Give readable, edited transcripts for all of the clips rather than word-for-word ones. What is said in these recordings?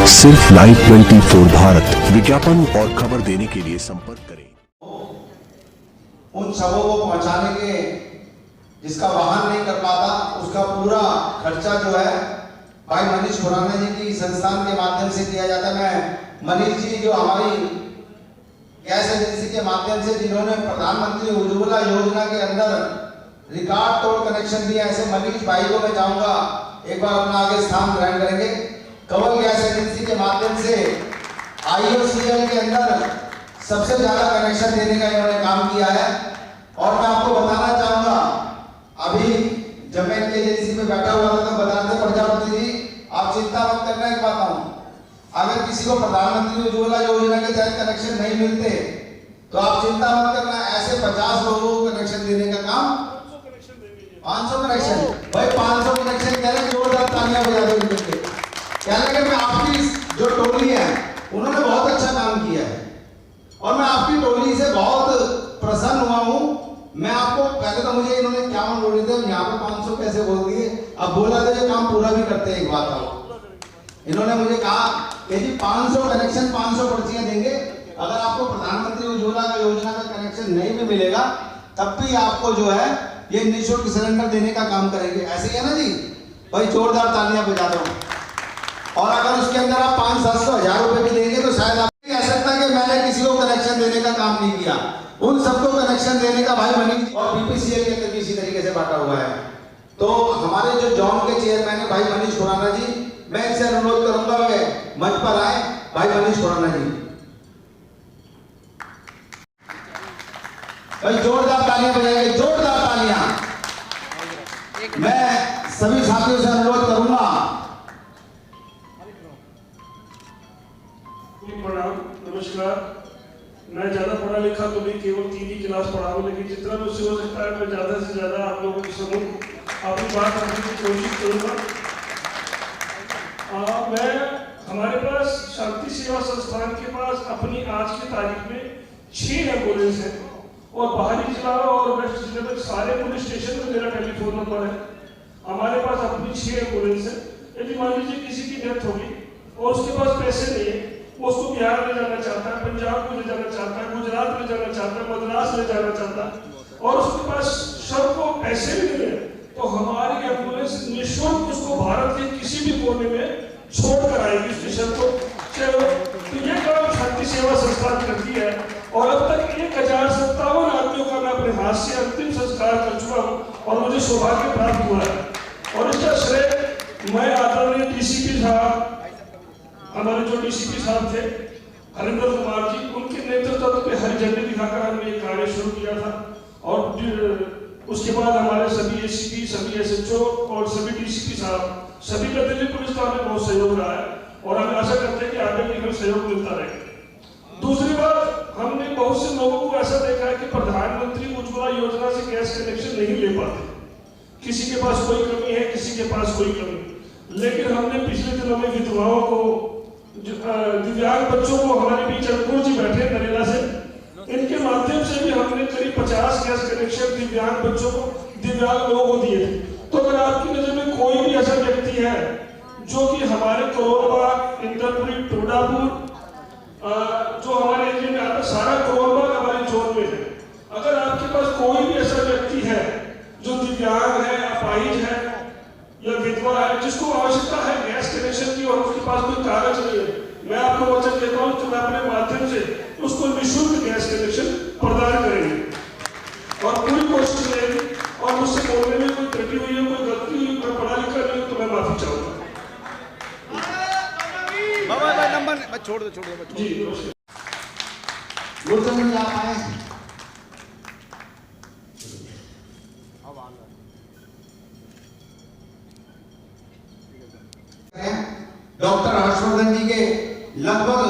सिर्फ लाइव 24 भारत विज्ञापन और खबर देने के लिए संपर्क करें। उन शवों को पहुंचाने के जिसका वाहन नहीं कर पाता उसका पूरा खर्चा जो है भाई मनीष खुराना जी की संस्थान के माध्यम से किया जाता है। मैं मनीष जी जो हमारी गैस एजेंसी के माध्यम से जिन्होंने प्रधानमंत्री उज्ज्वला योजना के अंदर रिकॉर्ड तोड़ कनेक्शन दिया, ऐसे मनीष भाई को मैं चाहूंगा एक बार अपना आगे स्थान ग्रहण करेंगे। कवल गैस एजेंसी के माध्यम से IOCL के अंदर सबसे ज्यादा कनेक्शन देने का इन्होंने काम किया है। और मैं आपको बताना चाहूंगा, अभी जब मैं इनकी एजेंसी में बैठा हुआ था तो बताते प्रजापति जी आप चिंता मत करना, एक बात कहूं, अगर किसी को प्रधानमंत्री उज्ज्वला योजना के तहत कनेक्शन नहीं मिलते तो आप चिंता मत करना, ऐसे 50 लोगों को कनेक्शन देने का काम 500 कनेक्शन भाई 500 कनेक्शन कह रहे, जोरदार तालियां बजा दो इनके लिए। कह रहे कि मैं आपकी जो टोली है उन्होंने बहुत अच्छा काम किया है और मैं आपकी टोली से बहुत प्रसन्न हुआ हूं। मैं आपको पहले तो मुझे इन्होंने 51 बोले थे, यहाँ पे 500 कैसे बोल दिए, अब बोला तो ये काम पूरा भी करते हैं। एक बात आओ, इन्होंने मुझे कहा कि जी 500 कनेक्शन 500 पर्चियां देंगे, अगर आपको प्रधानमंत्री उज्ज्वला योजना का कनेक्शन नहीं भी मिलेगा तब भी आपको जो है ये निःशुल्क सिलेंडर देने का काम करेंगे। ऐसे ही है ना जी भाई, जोरदार तालियां बजा दो। और अगर उसके अंदर आप 500-700-1000 रुपए भी देंगे तो शायद आप कह सकता कि मैंने किसी को कनेक्शन देने का काम नहीं किया, उन सबको कनेक्शन देने का भाई मनीष और BPCL के अंदर भी इसी तरीके से बांटा हुआ है। तो हमारे जो जॉन के चेयरमैन है भाई मनीष खुराना जी, मैं इनसे अनुरोध करूंगा कि मंच पर आए भाई मनीष खुराना जी। भाई जोरदार तालियां बजाएंगे, जोरदार तालियां। मैं सभी साथियों से अनुरोध करूंगा। प्रणाम, नमस्कार। मैं ज्यादा पढ़ा लिखा तो नहीं, केवल 3 ही क्लास पढ़ा हूँ, लेकिन जितना मुझसे हो सकता है मैं ज्यादा से ज्यादा आप लोगों के सम्मुख आपकी बात रखने की कोशिश करूंगा। मैं हमारे पास शांति सेवा संस्थान के पास अपनी आज की तारीख में 6 एम्बुलेंस है और बाहरी जिला और वेस्ट जिले में सारे पुलिस स्टेशन में मेरा टेलीफोन नंबर है। हमारे पास अपनी 6 एम्बुलेंस है। यदि मान लीजिए किसी की डेथ होगी और उसके पास पैसे नहीं है, वो उसको बिहार ले जाना चाहता है, पंजाब को ले जाना चाहता है, गुजरात ले जाना चाहता है, मद्रास ले जाना चाहता है और उसके पास शव को पैसे भी नहीं है, तो हमारी एम्बुलेंस निःशुल्क उसको भारत के किसी भी कोने में छोड़ कर आएगी स्टेशन को। चलो, तो ये काम शांति सेवा संस्थान करती है और अब तक 1057 आदमियों का मैं अपने हाथ से अंतिम संस्कार कर चुका हूँ और मुझे सौभाग्य प्राप्त हुआ है। और इसका श्रेय मैं आदरणीय DCP साहब, हमारे जो DCP साहब थे हरिंदर कुमार जी, उनके नेतृत्व में हरी झंडी दिखाकर हमने ये कार्य शुरू किया था। और उसके बाद हमारे सभी ACP, सभी SHO और सभी DCP साहब, सभी का दिल्ली पुलिस का हमें बहुत सहयोग रहा है और हम आशा करते हैं कि आगे भी हमें सहयोग मिलता रहेगा। दूसरी बात, हमने बहुत से लोगों को ऐसा देखा है कि प्रधानमंत्री उज्ज्वला योजना से गैस कनेक्शन नहीं ले पाते, किसी के पास कोई कमी है, किसी के पास कोई कमी। लेकिन हमने पिछले दिनों में विधवाओं को, दिव्यांग बच्चों को, हमारे बीच अंकुर जी बैठे नरेला से, इनके माध्यम से भी हमने करीब 50 गैस कनेक्शन दिव्यांग बच्चों को, दिव्यांग लोगों को दिए थे। तो अगर आपकी नजर में कोई भी ऐसा व्यक्ति है जो कि हमारे करोलबाग, इंद्रपुरी, टोडापुर, जो हमारे एरिया में आता, सारा करोलबाग हमारे जोन में है, अगर आपके पास कोई भी ऐसा व्यक्ति है जो दिव्यांग है, अपाहिज है या विधवा है, जिसको आवश्यकता है गैस कनेक्शन की और उसके पास कोई कागज नहीं है, मैं आपको वचन देता हूं कि मैं अपने माध्यम से उसको निःशुल्क गैस कनेक्शन प्रदान करेंगे और पूरी कोशिश रहेगी। और मुझसे बोलने में कोई त्रुटि हुई है, कोई गलती हुई, कोई पढ़ा लिखा नहीं हो तो मैं माफी चाहूंगा। नंबर छोड़ दो जी नमस्कार। डॉक्टर हर्षवर्धन जी के लगभग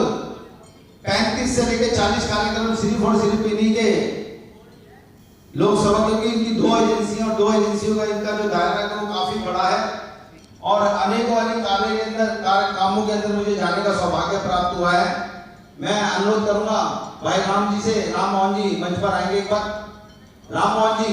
35 से लेकर 40 कार्यक्रम सिर्फ और सिर्फ इन्हीं के लोकसभा, क्योंकि इनकी 2 एजेंसियां और 2 एजेंसियों का इनका जो दायरा है वो काफी बड़ा है और अनेकों अनेक कार्य के अंदर, कामों के अंदर मुझे जाने का सौभाग्य प्राप्त हुआ है। मैं अनुरोध करूंगा भाई राम जी से, राम मोहन जी मंच पर आएंगे एक बार। राम मोहन जी,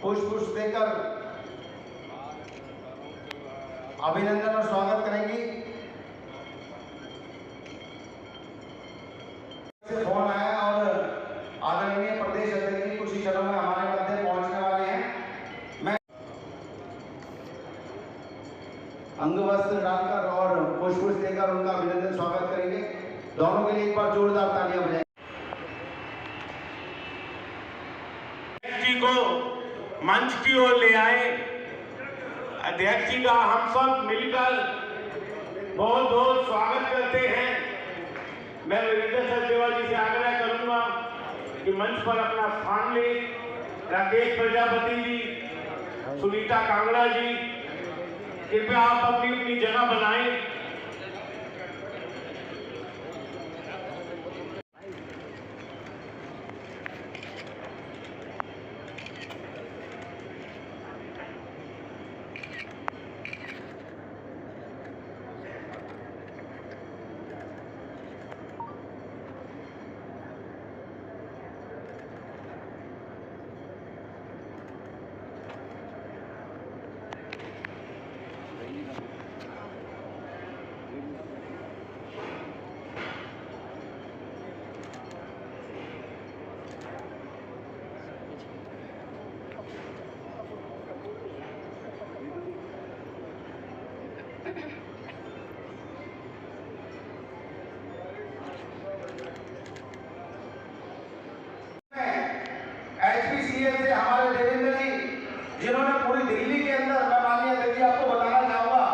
पुष्प देकर अभिनंदन और स्वागत करेंगी। फोन आया और आदरणीय प्रदेश अध्यक्ष जी कुछ ही क्षणों में हमारे मध्य पहुंचने वाले हैं। मैं अंग वस्त्र डालकर और पुष्प देकर उनका अभिनंदन स्वागत करेंगे। दोनों के लिए एक बार जोरदार तालियां बजाएं। जी को मंच की ओर ले आए। अध्यक्ष जी का हम सब मिलकर बहुत बहुत स्वागत करते हैं। मैं वीरेंद्र सचदेवा जी से आग्रह करूंगा कि मंच पर अपना स्थान ले। राकेश प्रजापति जी, सुनीता कांगड़ा जी, कृपया आप अपनी अपनी जगह बनाएं। HPCL से हमारे देवेंद्र जी, जिन्होंने पूरी दिल्ली के अंदर, मैं माननीय अध्यक्ष जी आपको बताना चाहूंगा,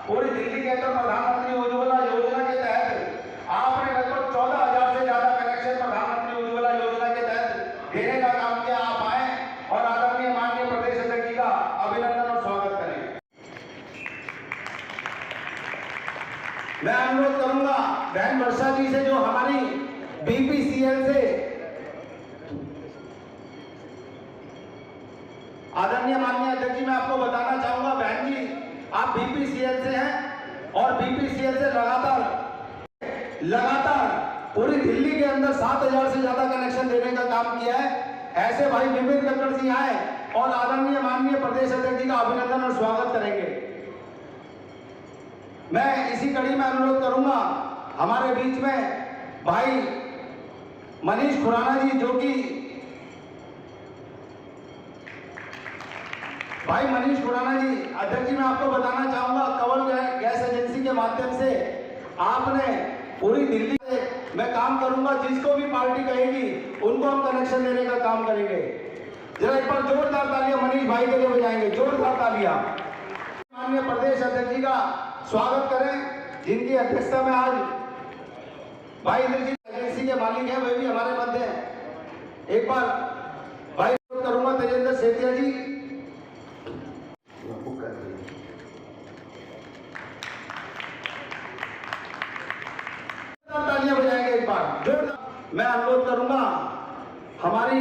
पूरी दिल्ली के अंदर प्रधानमंत्री उज्ज्वला योजना के तहत आपने लगभग 14,000 से ज्यादा कनेक्शन प्रधानमंत्री उज्ज्वला योजना के तहत देने का काम किया। आप आए और आदरणीय माननीय प्रदेश अध्यक्ष जी का अभिनंदन और स्वागत करें। मैं अनुरोध करूंगा बहन वर्षा जी से, जो हमारी BPCL से आदरणीय माननीय अध्यक्ष जी, मैं आपको बताना चाहूंगा बहन जी, आप BPCL से हैं और BPCL से लगातार पूरी दिल्ली के अंदर 7,000 से ज्यादा कनेक्शन देने का काम किया है। ऐसे भाई विपिन कक्कड़ जी आए और आदरणीय माननीय प्रदेश अध्यक्ष जी का अभिनंदन और स्वागत करेंगे। मैं इसी कड़ी में अनुरोध करूंगा हमारे बीच में भाई मनीष खुराना जी, जो कि भाई मनीष खुराना जी, अध्यक्ष जी मैं आपको बताना चाहूंगा, कंवल गैस एजेंसी के माध्यम से आपने पूरी दिल्ली में मैं काम करूंगा, जिसको भी पार्टी कहेगी उनको हम कनेक्शन देने का काम करेंगे। जरा एक बार जोरदार तालियां मनीष भाई के लिए बजाएंगे, जोरदार तालियां। माननीय प्रदेश अध्यक्ष जी का स्वागत करें, जिनकी अध्यक्षता में आज भाई इंद्रजीत एजेंसी के मालिक हैं, वे भी हमारे मध्य हैं। एक बार भाई करूंगा तेजेंद्र सेठिया जी, तालियां बजाएंगे एक बार। मैं अनुरोध करूंगा हमारी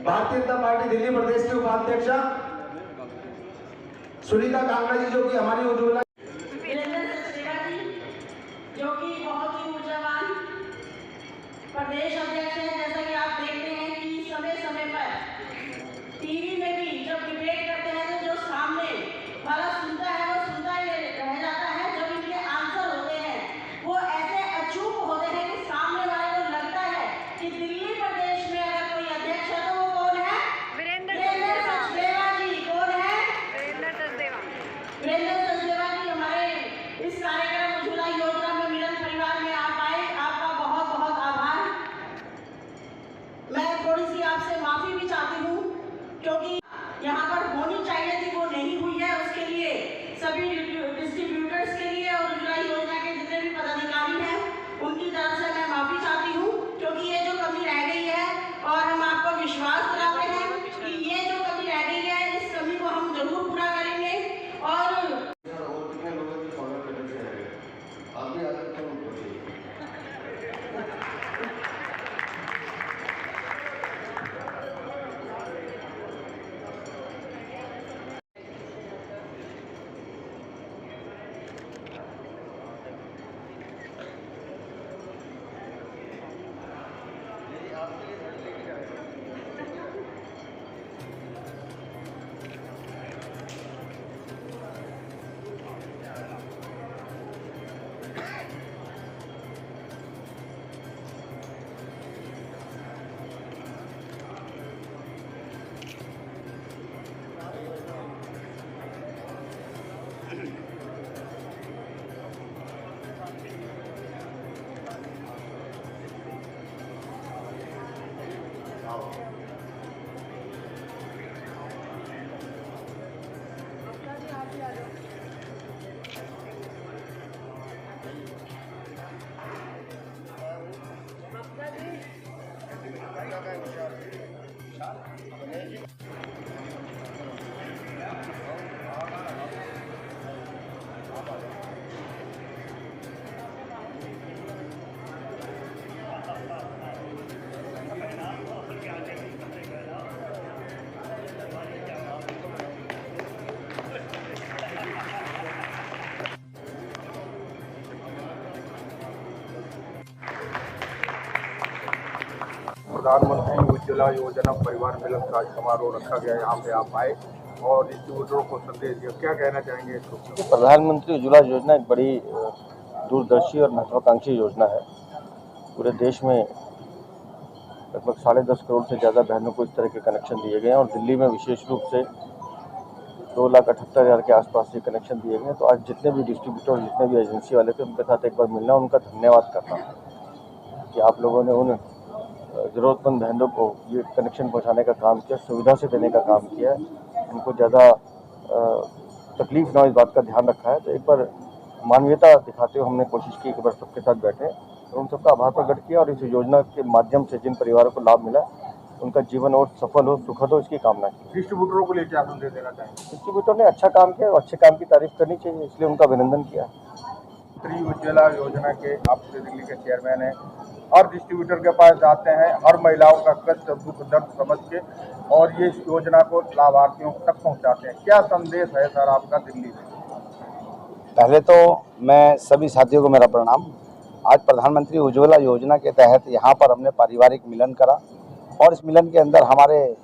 भारतीय जनता पार्टी दिल्ली प्रदेश की उपाध्यक्षा सुनीता कांगड़ा जी, जो कि हमारी उज्ज्वला जो कि बहुत ही ऊर्जावान प्रदेश अध्यक्ष हैं। जैसा कि आप देखते हैं कि समय समय पर टीवी में भी जब डिबेट करते हैं तो जो सामने वाला सुनता है वो सुनता ही रह जाता है। जब इनके आंसर होते हैं वो ऐसे अचूक होते हैं कि सामने वाले को लगता है कि दिल्ली प्रदेश में अगर कोई अध्यक्ष है तो वो कौन है? वीरेंद्र सचदेवा जी। कौन है? वीरेंद्र सचदेवा जी हमारे इस कार्यक्रम उज्ज्वला योजना में मिलन परिवार में आप आए, आपका बहुत बहुत आभार। मैं थोड़ी सी आपसे माफी भी चाहती हूँ, क्योंकि यहाँ पर होनी चाहिए थी वो नहीं हुई है। उसके लिए सभी डिस्ट्रीब्यूटर्स के लिए और उज्ज्वला योजना के जितने भी पदाधिकारी हैं उनकी तरफ से मैं माफी चाहती हूँ, क्योंकि ये जो कमी रह गई है और हम आपको विश्वास दिलाते हैं कि ये जो कमी रह गई है इस कमी को हम जरूर पूरा करेंगे। और प्रधानमंत्री उज्ज्वला योजना परिवार मिलन का समारोह रखा गया, यहाँ पे आप आए और डिस्ट्रीब्यूटरों को संदेश दिया, क्या कहना चाहेंगे इसको? प्रधानमंत्री उज्ज्वला योजना एक बड़ी दूरदर्शी और महत्वाकांक्षी योजना है। पूरे देश में लगभग 10.5 करोड़ से ज़्यादा बहनों को इस तरह के कनेक्शन दिए गए हैं और दिल्ली में विशेष रूप से 2,78,000 के आसपास ये कनेक्शन दिए गए हैं। तो आज जितने भी डिस्ट्रीब्यूटर, जितने भी एजेंसी वाले थे, उनके साथ एक बार मिलना, उनका धन्यवाद करना कि आप लोगों ने उन ज़रूरतमंद बहनों को ये कनेक्शन पहुंचाने का काम किया, सुविधा से देने का काम किया है, उनको ज़्यादा तकलीफ ना हो इस बात का ध्यान रखा है। तो एक बार मानवीयता दिखाते हुए हमने कोशिश की कि एक बार सबके साथ बैठे और उन सबका आभार प्रकट किया और इस योजना के माध्यम से जिन परिवारों को लाभ मिला उनका जीवन और सफल हो, सुखद हो, इसकी कामना की। डिस्ट्रीब्यूटरों को लिए क्या संदेश देना चाहेंगे? डिस्ट्रीब्यूटर ने अच्छा काम किया और अच्छे काम की तारीफ करनी चाहिए, इसलिए उनका अभिनंदन किया। प्रधानमंत्री उज्ज्वला योजना के आप दिल्ली के चेयरमैन हैं, हर डिस्ट्रीब्यूटर के पास जाते हैं, हर महिलाओं का कष्ट दुख दर्द समझ के और ये इस योजना को लाभार्थियों तक पहुंचाते हैं। क्या संदेश है सर आपका दिल्ली में? पहले तो मैं सभी साथियों को मेरा प्रणाम। आज प्रधानमंत्री उज्ज्वला योजना के तहत यहाँ पर हमने पारिवारिक मिलन करा और इस मिलन के अंदर हमारे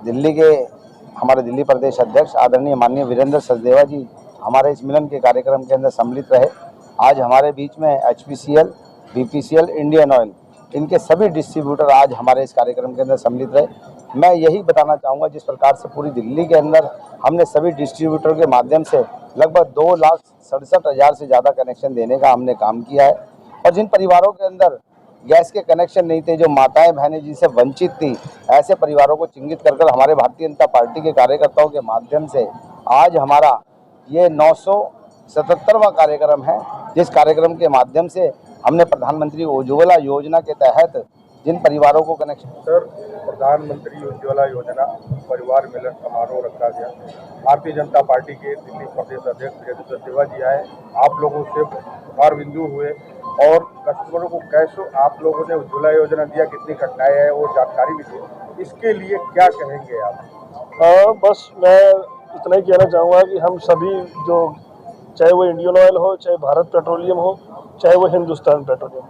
दिल्ली प्रदेश अध्यक्ष आदरणीय माननीय वीरेंद्र सचदेवा जी हमारे इस मिलन के कार्यक्रम के अंदर सम्मिलित रहे। आज हमारे बीच में HPCL, BPCL, इंडियन ऑयल, इनके सभी डिस्ट्रीब्यूटर आज हमारे इस कार्यक्रम के अंदर सम्मिलित रहे। मैं यही बताना चाहूँगा, जिस प्रकार से पूरी दिल्ली के अंदर हमने सभी डिस्ट्रीब्यूटर के माध्यम से लगभग 2,67,000 से ज़्यादा कनेक्शन देने का हमने काम किया है और जिन परिवारों के अंदर गैस के कनेक्शन नहीं थे, जो माताएं बहनें जिनसे वंचित थी, ऐसे परिवारों को चिन्हित कर हमारे भारतीय जनता पार्टी के कार्यकर्ताओं के माध्यम से आज हमारा ये 977वां कार्यक्रम है, जिस कार्यक्रम के माध्यम से हमने प्रधानमंत्री उज्ज्वला योजना के तहत जिन परिवारों को कनेक्शन। सर, प्रधानमंत्री उज्ज्वला योजना परिवार मिलन समारोह रखा गया, भारतीय जनता पार्टी के दिल्ली प्रदेश अध्यक्ष वीरेंद्र सचदेवा जी आए, आप लोगों से उपहार बिंदु हुए और कस्टमरों को कैसे आप लोगों ने उज्ज्वला योजना दिया, कितनी कठिनाई है वो जानकारी भी दी, इसके लिए क्या कहेंगे आप? बस मैं इतना ही कहना चाहूँगा कि हम सभी जो, चाहे वो इंडियन ऑयल हो, चाहे भारत पेट्रोलियम हो, चाहे वो हिंदुस्तान पेट्रोलियम,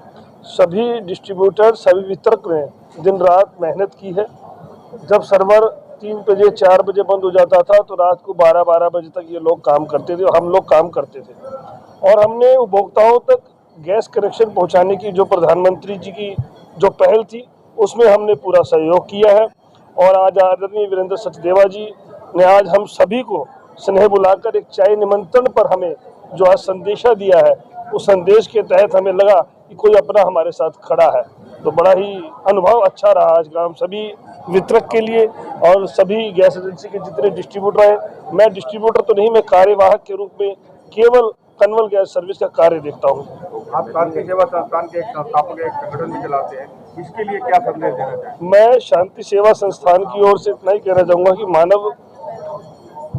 सभी डिस्ट्रीब्यूटर, सभी वितरक ने दिन रात मेहनत की है। जब सर्वर 3 बजे 4 बजे बंद हो जाता था तो रात को 12-12 बजे तक ये लोग काम करते थे और हम लोग काम करते थे और हमने उपभोक्ताओं तक गैस कनेक्शन पहुंचाने की जो प्रधानमंत्री जी की जो पहल थी उसमें हमने पूरा सहयोग किया है। और आज आदरणीय वीरेंद्र सचदेवा जी ने आज हम सभी को स्नेह बुलाकर एक चाय निमंत्रण पर हमें जो आज संदेशा दिया है, उस संदेश के तहत हमें लगा कि कोई अपना हमारे साथ खड़ा है। तो बड़ा ही अनुभव अच्छा रहा आज का हम सभी वितरक के लिए और सभी गैस एजेंसी के जितने डिस्ट्रीब्यूटर हैं। मैं डिस्ट्रीब्यूटर तो नहीं, मैं कार्यवाहक के रूप में केवल कन्वल गैस सर्विस का कार्य देखता हूँ। आप शांति सेवा संस्थान के एक संस्थापक, एक संगठन भी चलाते हैं, इसके लिए क्या संदेश देना चाहेंगे? मैं शांति सेवा संस्थान की ओर से इतना ही कहना चाहूँगा कि मानव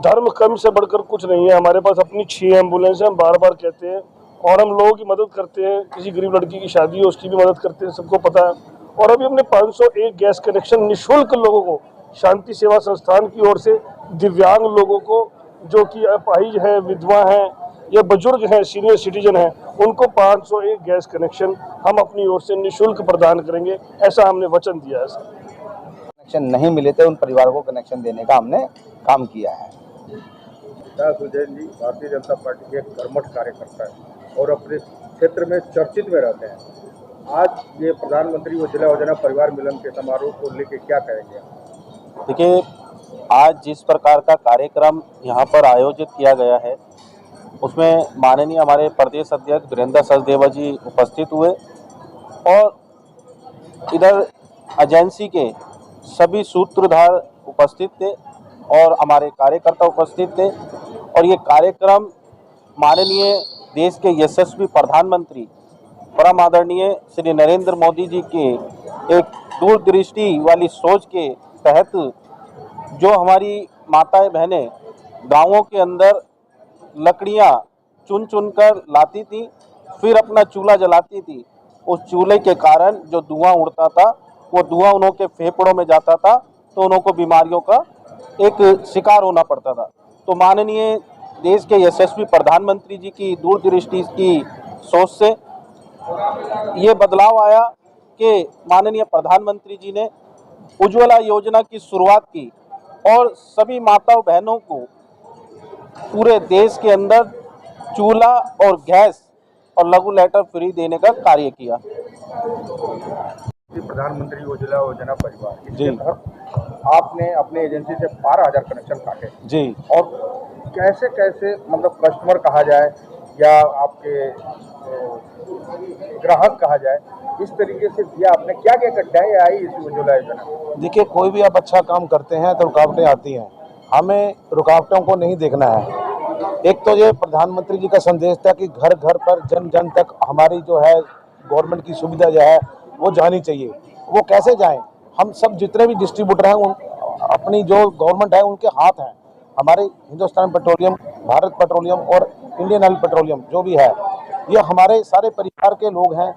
धर्म कर्म से बढ़कर कुछ नहीं है। हमारे पास अपनी 6 एम्बुलेंस हैं, हम बार बार कहते हैं, और हम लोगों की मदद करते हैं। किसी गरीब लड़की की शादी हो उसकी भी मदद करते हैं, सबको पता है। और अभी हमने 501 गैस कनेक्शन निःशुल्क लोगों को शांति सेवा संस्थान की ओर से, दिव्यांग लोगों को जो कि अपाहिज हैं, विधवा हैं या बुजुर्ग हैं, सीनियर सिटीजन हैं, उनको 501 गैस कनेक्शन हम अपनी ओर से निःशुल्क प्रदान करेंगे, ऐसा हमने वचन दिया है। कनेक्शन नहीं मिले थे, उन परिवारों को कनेक्शन देने का हमने काम किया है। सुजैन जी भारतीय जनता पार्टी के कर्मठ कार्यकर्ता है और अपने क्षेत्र में चर्चित में रहते हैं। आज ये प्रधानमंत्री उज्ज्वला योजना परिवार मिलन के समारोह को लेकर क्या कहेंगे? देखिए, आज जिस प्रकार का कार्यक्रम यहाँ पर आयोजित किया गया है उसमें माननीय हमारे प्रदेश अध्यक्ष वीरेंद्र सचदेवा जी उपस्थित हुए और इधर एजेंसी के सभी सूत्रधार उपस्थित थे और हमारे कार्यकर्ता उपस्थित थे और ये कार्यक्रम माननीय देश के यशस्वी प्रधानमंत्री परम आदरणीय श्री नरेंद्र मोदी जी के एक दूरदृष्टि वाली सोच के तहत जो हमारी माताएं बहनें गांवों के अंदर लकड़ियां चुन कर लाती थी, फिर अपना चूल्हा जलाती थी। उस चूल्हे के कारण जो धुआं उड़ता था वो धुआं उन्हों के फेफड़ों में जाता था तो उन्हों को बीमारियों का एक शिकार होना पड़ता था। तो माननीय देश के यशस्वी प्रधानमंत्री जी की दूरदृष्टि की सोच से ये बदलाव आया के माननीय प्रधानमंत्री जी ने उज्ज्वला योजना की शुरुआत की और सभी माताओं बहनों को पूरे देश के अंदर चूल्हा और गैस और लघु लेटर फ्री देने का कार्य किया। प्रधानमंत्री उज्ज्वला योजना परिवार जी, आपने अपने एजेंसी से 12,000 कनेक्शन काटे जी, और कैसे कैसे मतलब कस्टमर कहा जाए या आपके ग्राहक कहा जाए, इस तरीके से दिया आपने, क्या क्या कठिनाई आई इस उज्ज्वला योजना? देखिए, कोई भी आप अच्छा काम करते हैं तो रुकावटें आती हैं, हमें रुकावटों को नहीं देखना है। एक तो ये प्रधानमंत्री जी का संदेश था कि घर घर पर जन जन तक हमारी जो है गवर्नमेंट की सुविधा जो है वो जानी चाहिए। वो कैसे जाएं? हम सब जितने भी डिस्ट्रीब्यूटर हैं उन अपनी जो गवर्नमेंट है उनके हाथ हैं। हमारे हिंदुस्तान पेट्रोलियम, भारत पेट्रोलियम और इंडियन ऑयल पेट्रोलियम जो भी है, ये हमारे सारे परिवार के लोग हैं।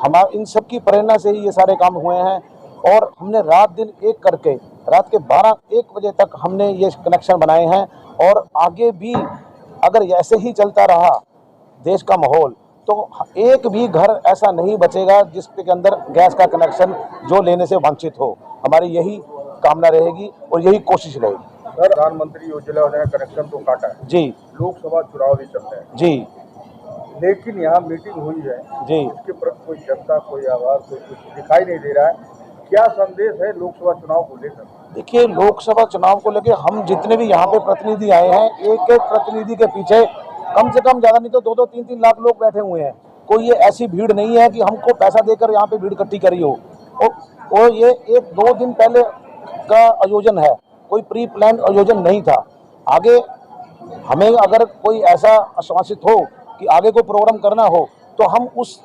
हमारे इन सब की प्रेरणा से ही ये सारे काम हुए हैं और हमने रात दिन एक करके रात के 12-1 बजे तक हमने ये कनेक्शन बनाए हैं। और आगे भी अगर ऐसे ही चलता रहा देश का माहौल तो एक भी घर ऐसा नहीं बचेगा जिसके अंदर गैस का कनेक्शन जो लेने से वंचित हो। हमारी यही कामना रहेगी और यही कोशिश रहेगी। सर, प्रधानमंत्री उज्ज्वला योजना कनेक्शन तो काटा है जी, लोकसभा चुनाव भी चल रहे हैं जी, लेकिन यहाँ मीटिंग हुई है जी, इसके प्रति कोई जनता, कोई आवाज, कोई कुछ दिखाई नहीं दे रहा है। क्या संदेश है लोकसभा चुनाव को लेकर? देखिए, लोकसभा चुनाव को लेकर हम जितने भी यहाँ पे प्रतिनिधि आए हैं, एक एक प्रतिनिधि के पीछे कम से कम ज़्यादा नहीं तो 2-2, 3-3 लाख लोग बैठे हुए हैं। कोई ये ऐसी भीड़ नहीं है कि हमको पैसा देकर यहाँ पे भीड़ इकट्ठी करी हो। और ये 1-2 दिन पहले का आयोजन है, कोई प्री प्लान आयोजन नहीं था। आगे हमें अगर कोई ऐसा आश्वासित हो कि आगे कोई प्रोग्राम करना हो तो हम उस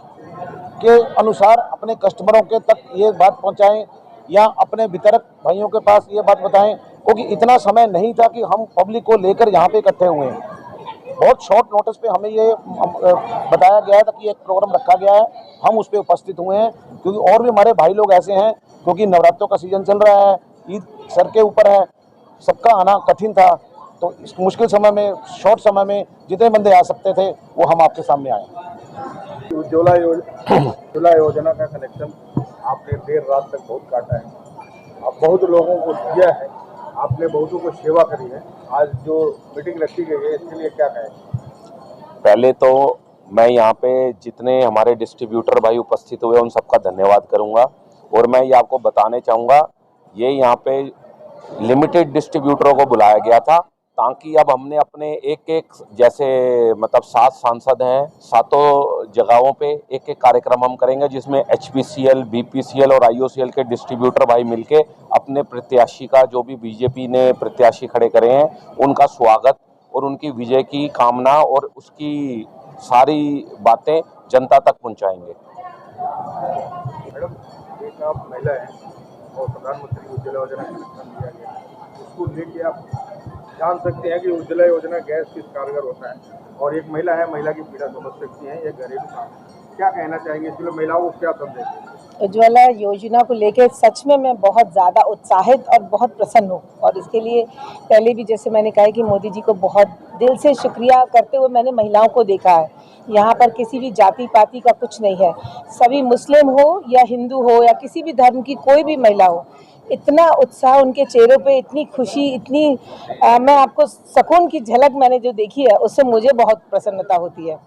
के अनुसार अपने कस्टमरों के तक ये बात पहुंचाएं या अपने वितरक भाइयों के पास ये बात बताएं, क्योंकि इतना समय नहीं था कि हम पब्लिक को लेकर यहाँ पे इकट्ठे हुए हैं। बहुत शॉर्ट नोटिस पे हमें ये बताया गया था कि एक प्रोग्राम रखा गया है, हम उस पर उपस्थित हुए हैं। क्योंकि और भी हमारे भाई लोग ऐसे हैं, क्योंकि नवरात्रों का सीजन चल रहा है, ईद सर के ऊपर है, सबका आना कठिन था, तो इस मुश्किल समय में, शॉर्ट समय में जितने बंदे आ सकते थे वो हम आपके सामने आए। उज्ज्वला योजना का कनेक्शन आपने देर रात तक बहुत काटा है, आप बहुत लोगों को दिया है, आपने बहुतों को सेवा करी है। आज जो मीटिंग रखी गई है इसके लिए क्या कहेंगे? पहले तो मैं यहाँ पे जितने हमारे डिस्ट्रीब्यूटर भाई उपस्थित हुए उन सबका धन्यवाद करूँगा। और मैं ये आपको बताने चाहूँगा, ये यहाँ पे लिमिटेड डिस्ट्रीब्यूटरों को बुलाया गया था ताकि अब हमने अपने एक जैसे मतलब 7 सांसद हैं, 7 जगहों पे एक कार्यक्रम हम करेंगे जिसमें HPCL, BPCL और IOCL के डिस्ट्रीब्यूटर भाई मिलके अपने प्रत्याशी का, जो भी बीजेपी ने प्रत्याशी खड़े करे हैं, उनका स्वागत और उनकी विजय की कामना और उसकी सारी बातें जनता तक पहुंचाएंगे। मैडम, एक आप महिला हैं और प्रधानमंत्री उज्ज्वला योजना कनेक्शन दिया गया, उसको लेके आप जान सकते हैं कि उज्ज्वला योजना गैस किस कारगर होता है, और एक महिला है, महिला की पीड़ा समझ सकती हैं, ये घरेलू काम है। क्या कहना चाहेंगे इसलिए महिलाओं को क्या संदेश देंगे? उज्ज्वला योजना को लेकर सच में मैं बहुत ज़्यादा उत्साहित और बहुत प्रसन्न हूँ। और इसके लिए पहले भी जैसे मैंने कहा कि मोदी जी को बहुत दिल से शुक्रिया करते हुए मैंने महिलाओं को देखा है। यहाँ पर किसी भी जाति पाति का कुछ नहीं है, सभी मुस्लिम हो या हिंदू हो या किसी भी धर्म की कोई भी महिला हो, इतना उत्साह उनके चेहरों पे, इतनी खुशी, इतनी मैं आपको सुकून की झलक मैंने जो देखी है उससे मुझे बहुत प्रसन्नता होती है।